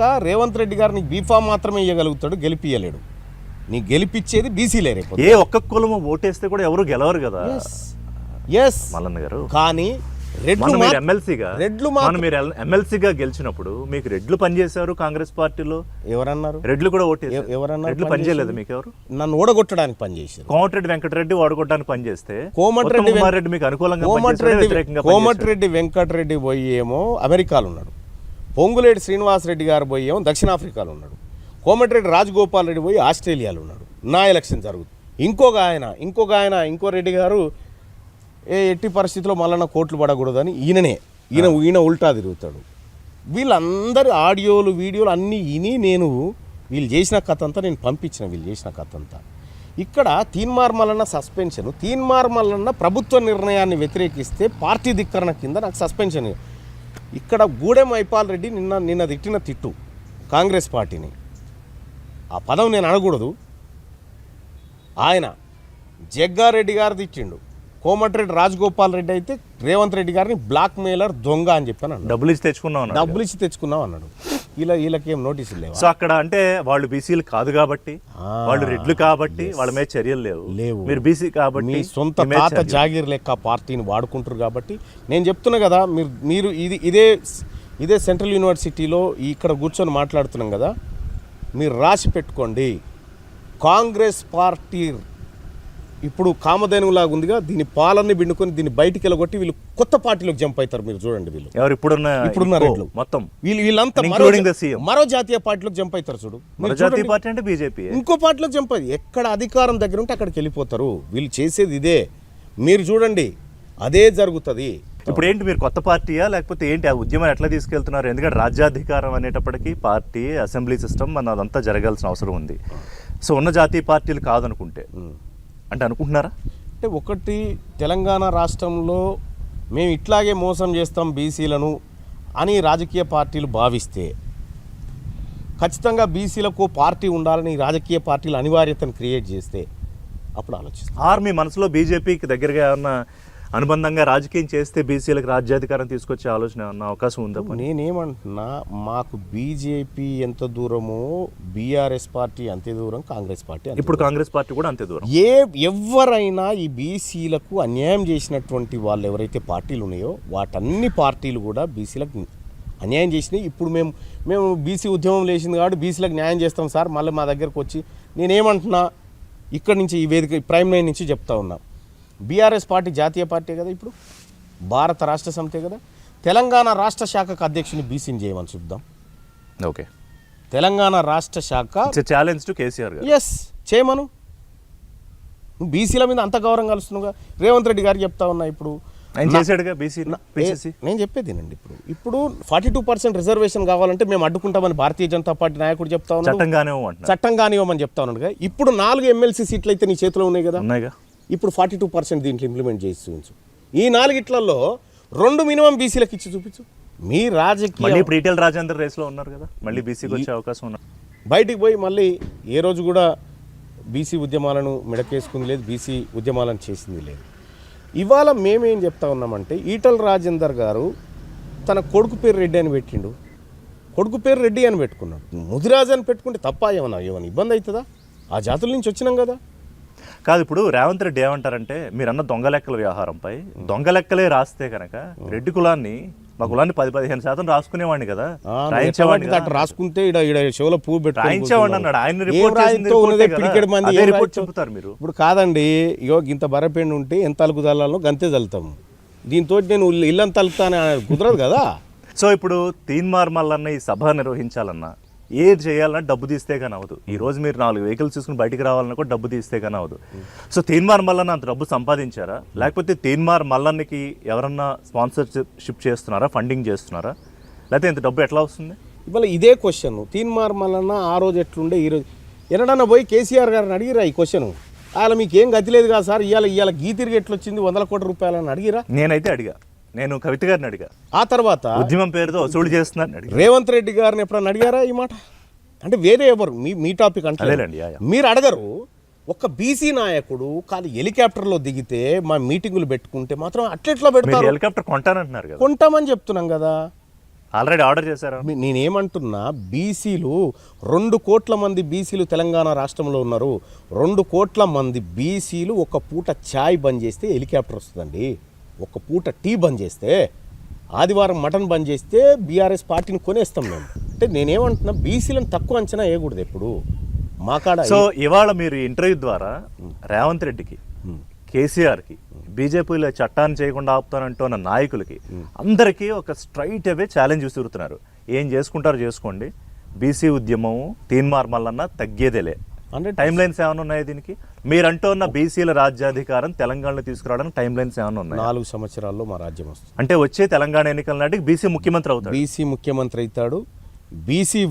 గెలిచినాక రేవంత్ రెడ్డి గారు నీకు బీఫామ్ మాత్రమే ఇవ్వగలుగుతాడు, గెలిపియలేడు. నీకు గెలిపించేది బీసీలే. రేపు ఏ ఒక్క కులము ఓటేస్తే కూడా ఎవరు గెలవరు కదా. ఎస్ మల్లన్న గారు, కానీ ఎమ్మెల్సీగా గెలిచినప్పుడు మీకు రెడ్లు పనిచేశారు కాంగ్రెస్ పార్టీలో. ఎవరన్నారు? రెడ్లు కూడా ఓటేసారు. ఎవరన్నారు? రెడ్లు పనిచేయలేదు మీకు ఎవరు? నన్ను ఓడగొట్టడానికి పనిచేశారు. కోమటిరెడ్డి వెంకటరెడ్డి ఓడగొట్టడానికి పనిచేస్తే కోమటిరెడ్డి మీకు అనుకూలంగా కోమటిరెడ్డి వెంకటరెడ్డి పోయి ఏమో అమెరికాలో ఉన్నాడు, పొంగులేటి శ్రీనివాసరెడ్డి గారు పోయి ఏమో దక్షిణాఫ్రికాలో ఉన్నాడు, కోమటిరెడ్డి రాజగోపాల్ రెడ్డి పోయి ఆస్ట్రేలియాలో ఉన్నాడు. నా ఎలక్షన్ జరుగుతుంది. ఇంకో రెడ్డి గారు ఎట్టి పరిస్థితిలో మళ్ళీ కోట్లు పడకూడదని ఈయన ఉల్టా తిరుగుతాడు. వీళ్ళందరూ ఆడియోలు వీడియోలు అన్నీ నేను వీళ్ళు చేసిన కథ అంతా నేను పంపించిన. వీళ్ళు చేసిన కథ అంతా ఇక్కడ తీన్మార్ మల్లన్న సస్పెన్షన్. తీన్మార్ మల్లన్న ప్రభుత్వ నిర్ణయాన్ని వ్యతిరేకిస్తే పార్టీ ధిక్కరణ కింద నాకు సస్పెన్షన్. ఇక్కడ గూడెం మైపాల్ రెడ్డి నిన్న తిట్టిన తిట్టు కాంగ్రెస్ పార్టీని, ఆ పదం నేను అనకూడదు. ఆయన జగ్గారెడ్డి గారు తిట్టిండు, కోమటిరెడ్డి రాజగోపాల్ రెడ్డి అయితే రేవంత్ రెడ్డి గారిని బ్లాక్ మెయిలర్, దొంగ అని చెప్పాను. డబ్బులు ఇచ్చి తెచ్చుకున్నాం అన్నాడు. వీళ్ళకేం నోటీసులు లేవు. సో అక్కడ అంటే వాళ్ళు బీసీలు కాదు కాబట్టి, వాళ్ళు రెడ్లు కాబట్టి వాళ్ళ మీద చర్యలు లేవు. మీరు బీసీ కాబట్టి మీ సొంత తాత జాగీర్ లెక్క పార్టీని వాడుకుంటారు కాబట్టి నేను చెప్తున్నా కదా. మీరు ఇదే సెంట్రల్ యూనివర్సిటీలో ఇక్కడ కూర్చొని మాట్లాడుతున్నాం కదా, మీరు రాసి పెట్టుకోండి. కాంగ్రెస్ పార్టీ ఇప్పుడు కామధేనులాగా ఉందిగా, దీని పాలన్నీ పిండుకొని దీన్ని బయటికి వెళ్ళగొట్టి వీళ్ళు కొత్త పార్టీలోకి జంప్ అవుతారు. మీరు చూడండి, వీళ్ళు ఎవరు ఇప్పుడున్న రెడ్లు మొత్తం వీళ్ళంతా మరో జాతీయ పార్టీలోకి జంప్ అవుతారు. చూడు, జాతీయ పార్టీ అంటే బీజేపీ ఇంకో పార్టీలోకి జంప్ అయ్యి ఎక్కడ అధికారం దగ్గర ఉంటే అక్కడికి వెళ్ళిపోతారు. వీళ్ళు చేసేది ఇదే. మీరు చూడండి, అదే జరుగుతుంది. ఇప్పుడు ఏంటి, మీరు కొత్త పార్టీయా లేకపోతే ఏంటి? ఆ ఉద్యమం ఎట్లా తీసుకెళ్తున్నారు? ఎందుకంటే రాజ్యాధికారం అనేటప్పటికీ పార్టీ, అసెంబ్లీ సిస్టమ్ అదంతా జరగాల్సిన అవసరం ఉంది. సో ఉన్న జాతీయ పార్టీలు కాదనుకుంటే అంటే అనుకుంటున్నారా? అంటే ఒకటి, తెలంగాణ రాష్ట్రంలో మేము ఇట్లాగే మోసం చేస్తాం బీసీలను అని రాజకీయ పార్టీలు భావిస్తే ఖచ్చితంగా బీసీలకు పార్టీ ఉండాలని రాజకీయ పార్టీలు అనివార్యతను క్రియేట్ చేస్తే అప్పుడు ఆలోచిస్తాం. మీ మనసులో బీజేపీకి దగ్గరగా ఏమన్నా అనుబంధంగా రాజకీయం చేస్తే బీసీలకు రాజ్యాధికారం తీసుకొచ్చే ఆలోచన ఉన్న అవకాశం ఉందా? నేనేమంటున్నా, మాకు బీజేపీ ఎంత దూరమో బీఆర్ఎస్ పార్టీ అంతే దూరం, కాంగ్రెస్ పార్టీ ఇప్పుడు కాంగ్రెస్ పార్టీ కూడా అంతే దూరం. ఎవరైనా ఈ బీసీలకు అన్యాయం చేసినటువంటి వాళ్ళు ఎవరైతే పార్టీలు ఉన్నాయో వాటన్ని పార్టీలు కూడా బీసీలకు అన్యాయం చేసినాయి. ఇప్పుడు మేము బీసీ ఉద్యమం లేచింది కాబట్టి బీసీలకు న్యాయం చేస్తాం సార్. మళ్ళీ మా దగ్గరకు వచ్చి నేనేమంటున్నా, ఇక్కడి నుంచి ఈ వేదిక ప్రైమ్ లైన్ నుంచి చెప్తా ఉన్నా, బీఆర్ఎస్ పార్టీ జాతీయ పార్టీ కదా, ఇప్పుడు భారత రాష్ట్ర సమితే కదా. తెలంగాణ రాష్ట్ర శాఖకు అధ్యక్షుని బీసీని చేయమని చూద్దాం. ఓకే, తెలంగాణ రాష్ట్ర శాఖ ఛాలెంజ్ టు కేసీఆర్ గారు. ఎస్, చేయమను. బీసీల మీద అంత గౌరవం కలుస్తున్నాగా. రేవంత్ రెడ్డి గారికి చెప్తా ఉన్నా, ఇప్పుడు నేను చెప్పేదేనండి. ఇప్పుడు 42% రిజర్వేషన్ కావాలంటే మేము అడ్డుకుంటామని భారతీయ జనతా పార్టీ నాయకుడు చెప్తా ఉన్నాడు. చట్టం కానివ్వమని చెప్తా ఉన్నాడు. ఇప్పుడు 4 ఎమ్మెల్సీ సీట్లు అయితే నీ చేతిలో ఉన్నాయి కదా. ఇప్పుడు 42% దీంట్లో ఇంప్లిమెంట్ చేసి చూపించు. ఈ 4 2 మినిమం బీసీలకు ఇచ్చి చూపించు. మీ రాజకీయ ఈటెల రాజేందర్ రేస్లో ఉన్నారు కదా, మళ్ళీ బీసీకి వచ్చే అవకాశం ఉన్నారు. బయటికి పోయి మళ్ళీ ఏ రోజు కూడా బీసీ ఉద్యమాలను మెడకేసుకుంది లేదు, బీసీ ఉద్యమాలను చేసింది లేదు. ఇవాళ మేమేం చెప్తా ఉన్నామంటే, ఈటెల రాజేందర్ గారు తన కొడుకు పేరు రెడ్డి అని పెట్టిండు. కొడుకు పేరు రెడ్డి అని పెట్టుకున్నాడు. ముదిరాజు అని పెట్టుకుంటే తప్ప ఏమన్నా ఇబ్బంది అవుతుందా? ఆ జాతుల నుంచి వచ్చినాం కదా. కాదు, ఇప్పుడు రేవంత్ రెడ్డి ఏమంటారంటే, మీరన్న దొంగ లెక్కల వ్యవహారంపై దొంగ లెక్కలే రాస్తే కనుక రెడ్డి కులాన్ని, మా కులాన్ని 10-15% రాసుకునేవాడిని కదా, రాసుకుంటే చెవుల పువ్వు పెట్టి రాయించేవాడిని అన్నాడు. ఆయన చెప్తారు మీరు. ఇప్పుడు కాదండి, ఇంత బరపెండి ఉంటే ఎంత అలుగు చల్లాలో గంతే చల్లుతాము. దీంతో నేను ఇల్లంత అలుగుతానే కుదరదు కదా. సో ఇప్పుడు తీన్మార్ మల్లన్న ఈ సభ నిర్వహించాలన్నా, ఏది చేయాలన్నా డబ్బు తీస్తే కానీ అవ్వదు. ఈ రోజు మీరు 4 వెహికల్స్ తీసుకుని బయటికి రావాలన్నా కూడా డబ్బు తీస్తే కానీ అవ్వదు. సో తీన్మార్ మల్లన్న అంత డబ్బు సంపాదించారా, లేకపోతే తీన్మార్ మల్లన్నకి ఎవరన్నా స్పాన్సర్షిప్ చేస్తున్నారా, ఫండింగ్ చేస్తున్నారా, లేకపోతే ఇంత డబ్బు ఎట్లా వస్తుంది? ఇవాళ ఇదే క్వశ్చన్. తీన్మార్ మల్లన్న ఆ రోజు ఎట్లుండే, ఈ రోజు ఎన్నడన్నా పోయి కేసీఆర్ గారిని అడిగిరా ఈ క్వశ్చన్? అలా మీకు ఏం గతి లేదు కదా సార్, ఇవాళ గీ తిరిగి ఎట్లొచ్చింది 100 కోట్ల రూపాయలని అడిగిరా? నేనైతే అడిగా. నేను కవిత గారిని అడిగా. ఆ తర్వాత ఉద్యమం పేరుతో వసూలు చేస్తున్నారు. రేవంత్ రెడ్డి గారిని ఎప్పుడన్నా అడిగారా ఈ మాట? అంటే వేరే ఎవరు మీ టాపిక్ అంటే మీరు అడగరు. ఒక బీసీ నాయకుడు కాదు హెలికాప్టర్లో దిగితే మా మీటింగులు పెట్టుకుంటే మాత్రం అట్లెట్లా పెడతారు? హెలికాప్టర్ కొంటానంటున్నారు కదా. కొంటామని చెప్తున్నాం కదా. ఆల్రెడీ ఆర్డర్ చేశారా? నేనేమంటున్నా, బీసీలు 2 కోట్ల మంది బీసీలు తెలంగాణ రాష్ట్రంలో ఉన్నారు. 2 కోట్ల మంది బీసీలు ఒక పూట ఛాయ్ బంద్ చేస్తే హెలికాప్టర్ వస్తుందండి. ఒక పూట టీ బంద్ చేస్తే, ఆదివారం మటన్ బంద్ చేస్తే బీఆర్ఎస్ పార్టీని కొనేస్తాం మేము. అంటే నేనేమంటున్నా, బీసీలను తక్కువ అంచనా వేయకూడదు ఎప్పుడు. మా కాడ సో ఇవాళ మీరు ఇంటర్వ్యూ ద్వారా రేవంత్ రెడ్డికి, కేసీఆర్కి, బీజేపీలో చట్టాన్ని చేయకుండా ఆపుతానంటున్న నాయకులకి అందరికీ ఒక స్ట్రైట్ అవే ఛాలెంజ్ విసురుతున్నారు. ఏం చేసుకుంటారో చేసుకోండి, బీసీ ఉద్యమం తీన్మార్ మల్లన్న తగ్గేదేలే. అంటే టైం లైన్స్ ఏమైనా ఉన్నాయి దీనికి? మీరంటూ ఉన్న బీసీల రాజ్యాధికారం తెలంగాణలో తీసుకురావడానికి టైం లైన్స్ ఏమైనా ఉన్నాయి? 4 సంవత్సరాల్లో మా రాజ్యం వస్తుంది. అంటే వచ్చే తెలంగాణ ఎన్నికల నాటికి బీసీ ముఖ్యమంత్రి అవుతాడు. బీసీ ముఖ్యమంత్రి అవుతాడు. బీసీ